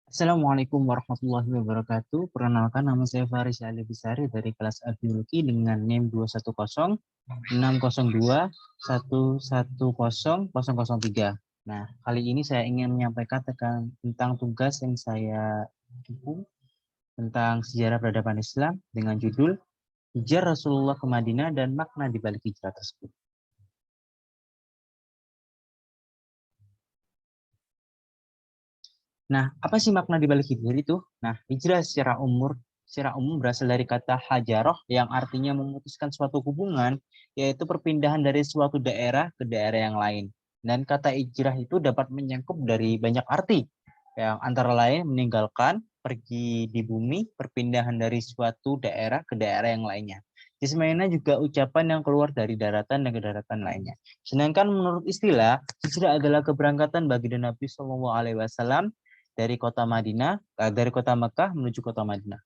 Assalamualaikum warahmatullahi wabarakatuh. Perkenalkan, nama saya Faris Ali Bisari dari kelas A Biologi dengan NIM 210-602-110-003. Nah, kali ini saya ingin menyampaikan tentang tugas yang saya dukung tentang sejarah peradaban Islam dengan judul Hijrah Rasulullah ke Madinah dan makna di balik hijrah tersebut. Nah, apa sih makna di balik hijrah itu? Nah, hijrah secara umum berasal dari kata hajaroh yang artinya memutuskan suatu hubungan, yaitu perpindahan dari suatu daerah ke daerah yang lain. Dan kata hijrah itu dapat menyangkup dari banyak arti, yang antara lain meninggalkan, pergi di bumi, perpindahan dari suatu daerah ke daerah yang lainnya. Sebenarnya juga ucapan yang keluar dari daratan dan ke daratan lainnya. Sedangkan menurut istilah, hijrah adalah keberangkatan baginda Nabi Shallallahu Alaihi Wasallam dari kota Mekah menuju kota Madinah.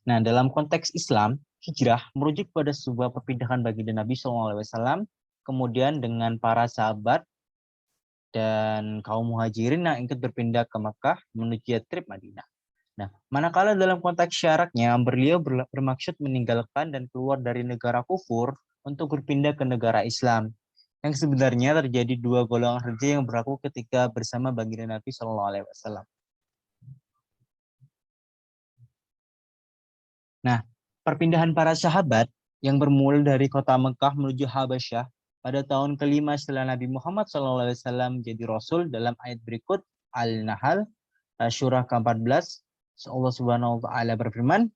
Nah, dalam konteks Islam, hijrah merujuk pada sebuah perpindahan baginda Nabi SAW, kemudian dengan para sahabat dan kaum muhajirin yang ikut berpindah ke Mekah menuju Yatsrib Madinah. Nah, manakala dalam konteks syaratnya, beliau bermaksud meninggalkan dan keluar dari negara kufur untuk berpindah ke negara Islam. Yang sebenarnya terjadi dua golongan kerja yang berlaku ketika bersama baginda Nabi SAW. Nah, perpindahan para sahabat yang bermula dari kota Mekah menuju Habasyah pada tahun kelima setelah Nabi Muhammad SAW menjadi Rasul dalam ayat berikut Al-Nahl surah ke-14, Allah Subhanahu wa taala berfirman,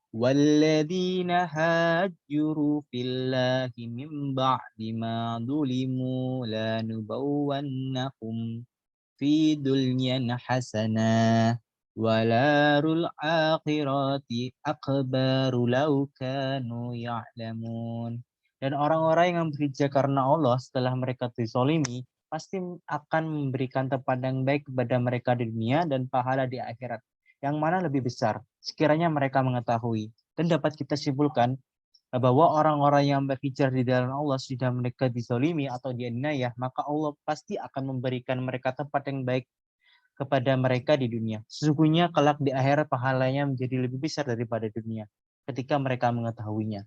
"Walladzina hajjuru fillahi min ba'di ma dhulimu lanubawwannahum fi dulyan hasanah walarul akhirati akbaru law kanu ya'lamun." Dan orang-orang yang berhijrah karena Allah setelah mereka dizalimi pasti akan memberikan tempat yang baik kepada mereka di dunia dan pahala di akhirat yang mana lebih besar sekiranya mereka mengetahui. Dan dapat kita simpulkan bahwa orang-orang yang berhijrah di jalan Allah sudah mereka dizalimi atau dianiaya, maka Allah pasti akan memberikan mereka tempat yang baik kepada mereka di dunia. Sesungguhnya kelak di akhirat pahalanya menjadi lebih besar daripada dunia ketika mereka mengetahuinya.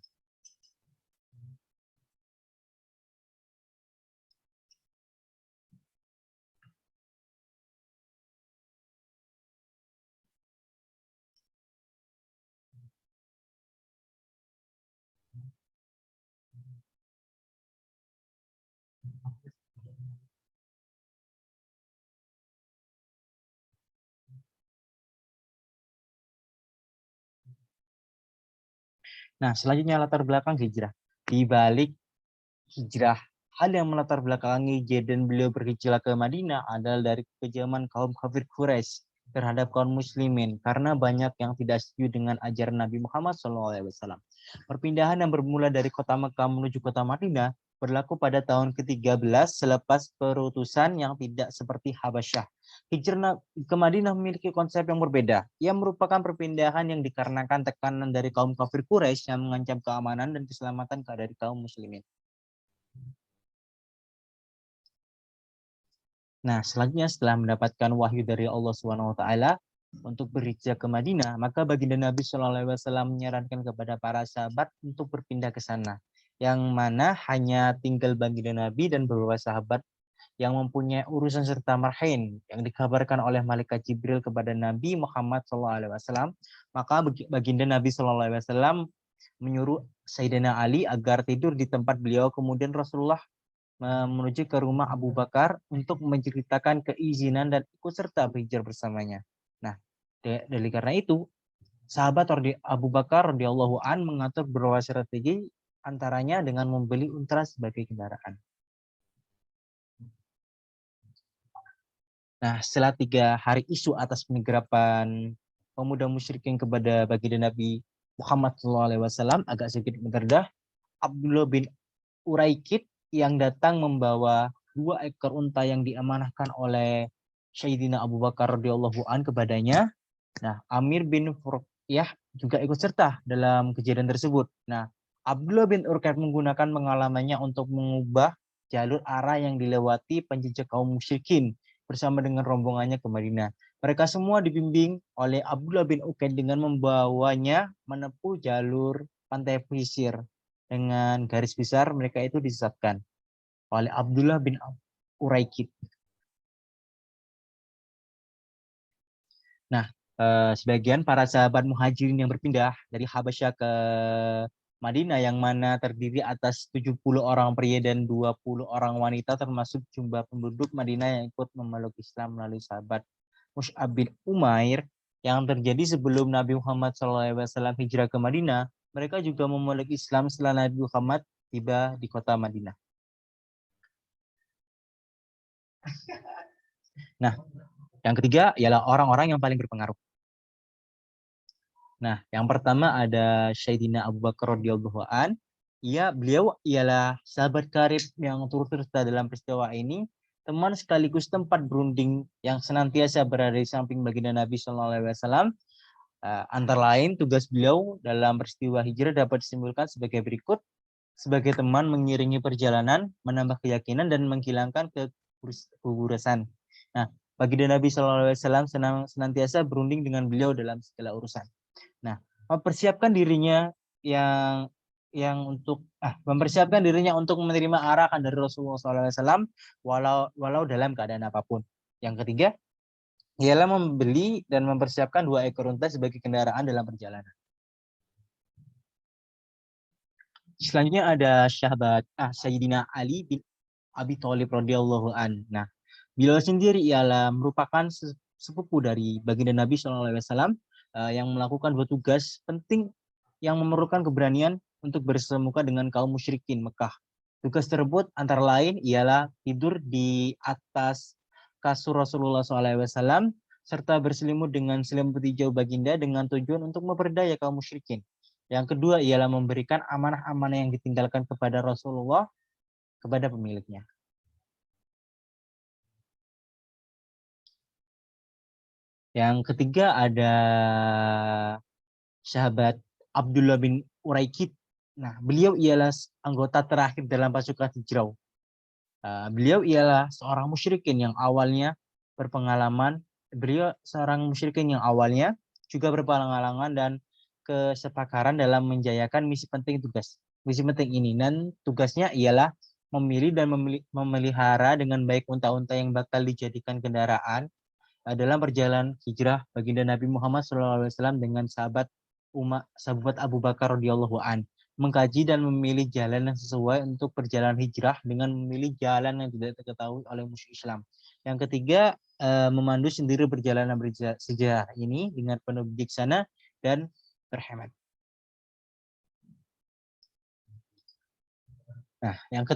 Nah, selanjutnya latar belakang hijrah. Di balik hijrah, hal yang melatar belakangi dan beliau berhijrah ke Madinah adalah dari kekejaman kaum kafir Quraisy terhadap kaum muslimin karena banyak yang tidak setuju dengan ajaran Nabi Muhammad SAW. Perpindahan yang bermula dari kota Mekah menuju kota Madinah berlaku pada tahun ke-13 selepas perutusan yang tidak seperti Habasyah. Hijrah ke Madinah memiliki konsep yang berbeda. Ia merupakan perpindahan yang dikarenakan tekanan dari kaum kafir Quraisy yang mengancam keamanan dan keselamatan dari kaum muslimin. Nah, selanjutnya setelah mendapatkan wahyu dari Allah SWT untuk berhijrah ke Madinah, maka baginda Nabi SAW menyarankan kepada para sahabat untuk berpindah ke sana, yang mana hanya tinggal baginda Nabi dan beberapa sahabat yang mempunyai urusan serta marhain yang dikabarkan oleh malaikat Jibril kepada Nabi Muhammad SAW. Maka baginda Nabi SAW menyuruh Sayyidina Ali agar tidur di tempat beliau, kemudian Rasulullah menuju ke rumah Abu Bakar untuk menceritakan keizinan dan ikut serta berhijrah bersamanya. Nah, dari karena itu, sahabat Abu Bakar radhiyallahu an mengatur beberapa strategi, antaranya dengan membeli unta sebagai kendaraan. Nah, setelah 3 hari isu atas penggerapan pemuda musyrikin kepada baginda Nabi Muhammad SAW agak sedikit meredah, Abdullah bin Uraikid yang datang membawa 2 ekor unta yang diamanahkan oleh Sayyidina Abu Bakar radhiyallahu an kepadanya. Nah, Amir bin Furyah juga ikut serta dalam kejadian tersebut. Nah, Abdullah bin Urqad menggunakan pengalamannya untuk mengubah jalur arah yang dilewati penjejak kaum musyrikin bersama dengan rombongannya ke Madinah. Mereka semua dibimbing oleh Abdullah bin Uqaid dengan membawanya menempuh jalur pantai pesisir. Dengan garis besar mereka itu disesatkan oleh Abdullah bin Uraikid. Nah, sebagian para sahabat muhajirin yang berpindah dari Habasyah ke Madinah yang mana terdiri atas 70 orang pria dan 20 orang wanita termasuk jumlah penduduk Madinah yang ikut memeluk Islam melalui sahabat Mus'ab bin Umair yang terjadi sebelum Nabi Muhammad SAW hijrah ke Madinah. Mereka juga memeluk Islam setelah Nabi Muhammad tiba di kota Madinah. Nah, yang ketiga ialah orang-orang yang paling berpengaruh. Nah, yang pertama ada Sayyidina Abu Bakar radhiyallahu an. Beliau ialah sahabat karib yang turut serta dalam peristiwa ini, teman sekaligus tempat berunding yang senantiasa berada di samping baginda Nabi SAW. Antara lain tugas beliau dalam peristiwa hijrah dapat disimpulkan sebagai berikut: sebagai teman mengiringi perjalanan, menambah keyakinan dan menghilangkan kegurasan. Nah, baginda Nabi SAW senantiasa berunding dengan beliau dalam segala urusan. Nah, mempersiapkan dirinya mempersiapkan dirinya untuk menerima arahan dari Rasulullah SAW walau dalam keadaan apapun. Yang ketiga, ialah membeli dan mempersiapkan 2 ekor unta sebagai kendaraan dalam perjalanan. Selanjutnya ada Sayyidina Ali bin Abi Thalib radhiyallahu an. Nah, beliau sendiri ialah merupakan sepupu dari baginda Nabi SAW yang melakukan 2 tugas penting yang memerlukan keberanian untuk bersemuka dengan kaum musyrikin Mekah. Tugas tersebut antara lain ialah tidur di atas kasur Rasulullah SAW serta berselimut dengan selimut hijau baginda dengan tujuan untuk memperdaya kaum musyrikin. Yang kedua ialah memberikan amanah-amanah yang ditinggalkan kepada Rasulullah kepada pemiliknya. Yang ketiga ada sahabat Abdullah bin Uraikid. Nah, beliau ialah anggota terakhir dalam pasukan hijrah. Beliau ialah seorang musyrikin yang awalnya berpengalaman. Beliau seorang musyrikin yang awalnya juga berpengalaman dan kesepakaran dalam menjayakan misi penting ini. Dan tugasnya ialah memilih dan memelihara dengan baik unta-unta yang bakal dijadikan kendaraan dalam perjalanan hijrah baginda Nabi Muhammad SAW dengan sahabat Abu Bakar radhiyallahu an, mengkaji dan memilih jalan yang sesuai untuk perjalanan hijrah dengan memilih jalan yang tidak diketahui oleh musuh Islam. Yang ketiga, memandu sendiri perjalanan bersejarah ini dengan penuh bijaksana dan berhemat. Nah, yang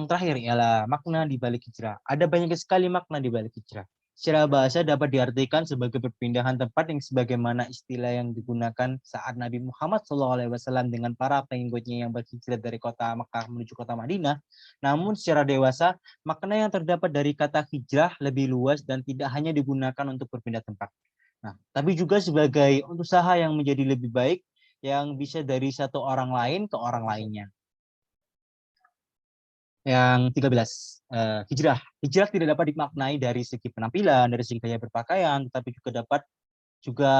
terakhir ialah makna di balik hijrah. Ada banyak sekali makna di balik hijrah. Secara bahasa dapat diartikan sebagai perpindahan tempat yang sebagaimana istilah yang digunakan saat Nabi Muhammad SAW dengan para pengikutnya yang berhijrah dari kota Mekah menuju kota Madinah. Namun secara dewasa, makna yang terdapat dari kata hijrah lebih luas dan tidak hanya digunakan untuk berpindah tempat. Nah, tapi juga sebagai usaha yang menjadi lebih baik yang bisa dari satu orang lain ke orang lainnya. Yang 13, hijrah. Hijrah tidak dapat dimaknai dari segi penampilan, dari segi gaya berpakaian, tetapi juga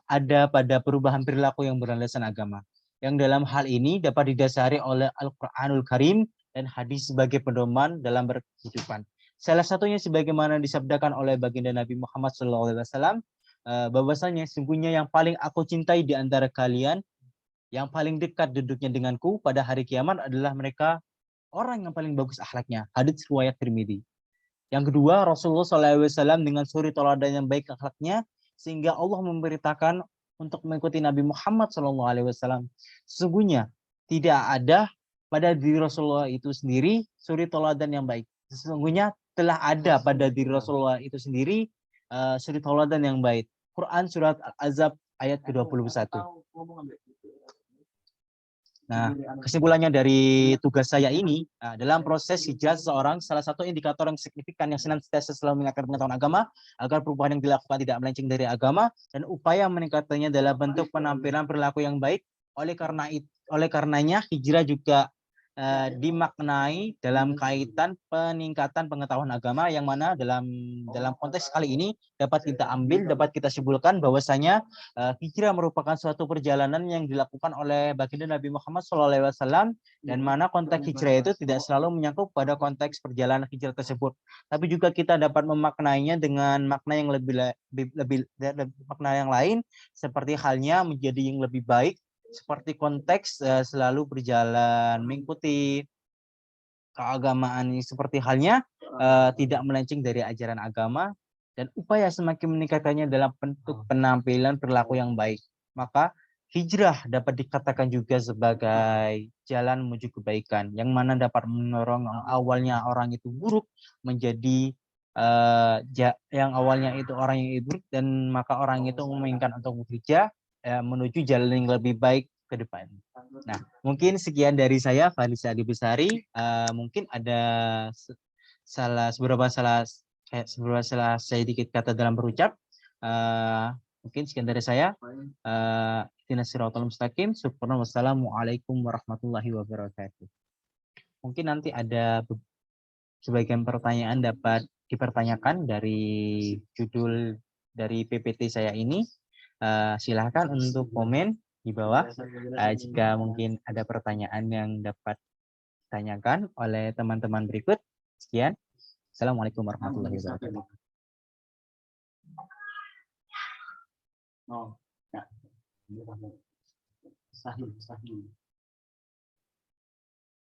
ada pada perubahan perilaku yang berlandaskan agama. Yang dalam hal ini dapat didasari oleh Al-Qur'anul Karim dan hadis sebagai pedoman dalam berkehidupan. Salah satunya sebagaimana disabdakan oleh baginda Nabi Muhammad SAW, bahwasanya sungguhnya yang paling aku cintai di antara kalian, yang paling dekat duduknya denganku pada hari kiamat adalah mereka orang yang paling bagus akhlaknya. Hadits riwayat Tirmidzi. Yang kedua, Rasulullah SAW dengan suri teladan yang baik akhlaknya, sehingga Allah memberitakan untuk mengikuti Nabi Muhammad SAW. Sesungguhnya tidak ada pada diri Rasulullah itu sendiri suri teladan yang baik. Sesungguhnya telah ada pada diri Rasulullah itu sendiri suri teladan yang baik. Quran surat Al-Ahzab ayat ke-21. Nah, kesimpulannya dari tugas saya ini, dalam proses hijrah seseorang, salah satu indikator yang signifikan yang senantiasa selalu meningkatkan pengetahuan agama, agar perubahan yang dilakukan tidak melenceng dari agama, dan upaya meningkatkannya dalam bentuk penampilan perilaku yang baik. Oleh karenanya, hijrah juga dimaknai dalam kaitan peningkatan pengetahuan agama, yang mana dalam konteks kali ini dapat kita simpulkan bahwasanya hijrah merupakan suatu perjalanan yang dilakukan oleh baginda Nabi Muhammad SAW, dan mana konteks hijrah itu tidak selalu menyangkut pada konteks perjalanan hijrah tersebut, tapi juga kita dapat memaknainya dengan makna yang lebih makna yang lain, seperti halnya menjadi yang lebih baik, seperti konteks selalu berjalan mengikuti keagamaan ini, seperti halnya tidak melenceng dari ajaran agama, dan upaya semakin meningkatkannya dalam bentuk penampilan perilaku yang baik. Maka hijrah dapat dikatakan juga sebagai jalan menuju kebaikan, yang mana dapat mendorong awalnya orang itu buruk menjadi yang awalnya itu orang yang buruk, dan maka orang itu menginginkan untuk bekerja menuju jalan yang lebih baik ke depan. Nah, mungkin sekian dari saya, Farisa Adi Besari. Mungkin ada seberapa salah saya dikit kata dalam berucap. Mungkin sekian dari saya. Ihdinas siratal mustaqim. Wassalamualaikum warahmatullahi wabarakatuh. Mungkin nanti ada sebagian pertanyaan dapat dipertanyakan dari judul dari PPT saya ini. Silahkan untuk komen di bawah jika mungkin ada pertanyaan yang dapat ditanyakan oleh teman-teman berikut. Sekian. Assalamualaikum warahmatullahi wabarakatuh. Oh, ya. Sahih.